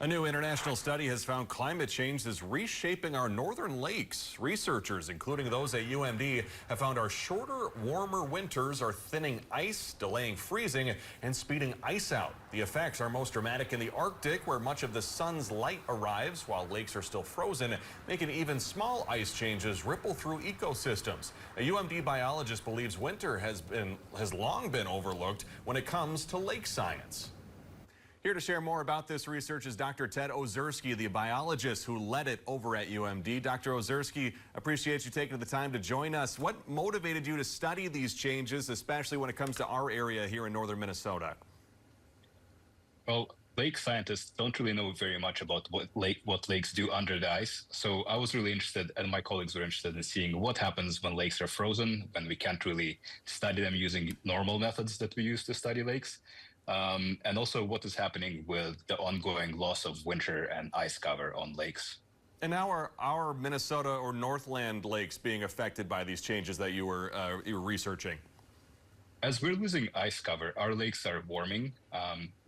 A new international study has found climate change is reshaping our northern lakes. Researchers, including those at UMD, have found our shorter, warmer winters are thinning ice, delaying freezing, and speeding ice out. The effects are most dramatic in the Arctic, where much of the sun's light arrives while lakes are still frozen, making even small ice changes ripple through ecosystems. A UMD biologist believes winter has long been overlooked when it comes to lake science. Here to share more about this research is Dr. Ted Ozersky, the biologist who led it over at UMD. Dr. Ozersky, appreciate you taking the time to join us. What motivated you to study these changes, especially when it comes to our area here in northern Minnesota? Well, lake scientists don't really know very much about what lakes do under the ice. So I was really interested, and my colleagues were interested in seeing what happens when lakes are frozen, when we can't really study them using normal methods that we use to study lakes. And also what is happening with the ongoing loss of winter and ice cover on lakes. And now are our Minnesota or Northland lakes being affected by these changes that you were researching? As we're losing ice cover, our lakes are warming.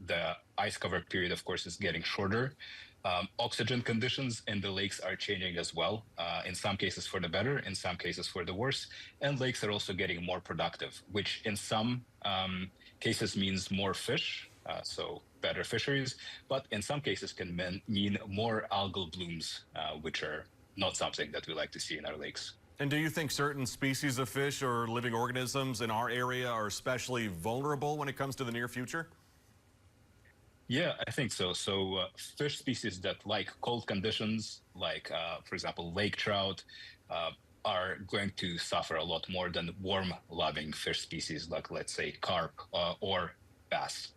The ice cover period, of course, is getting shorter. Oxygen conditions in the lakes are changing as well, in some cases for the better, in some cases for the worse. And lakes are also getting more productive, which in some cases means more fish, so better fisheries, but in some cases can mean more algal blooms, which are not something that we like to see in our lakes. And do you think certain species of fish or living organisms in our area are especially vulnerable when it comes to the near future? Yeah, I think so. So fish species that like cold conditions, like, for example, lake trout, are going to suffer a lot more than warm-loving fish species like, let's say, carp or bass.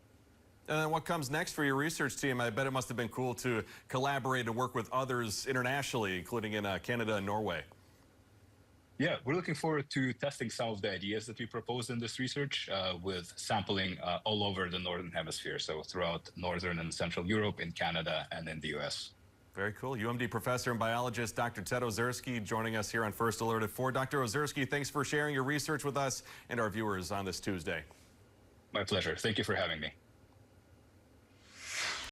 And then what comes next for your research team? I bet it must have been cool to collaborate and work with others internationally, including in Canada and Norway. Yeah, we're looking forward to testing some of the ideas that we proposed in this research with sampling all over the Northern Hemisphere, so throughout Northern and Central Europe, in Canada, and in the U.S. Very cool. UMD professor and biologist Dr. Ted Ozersky joining us here on First Alert at 4. Dr. Ozersky, thanks for sharing your research with us and our viewers on this Tuesday. My pleasure. Thank you for having me.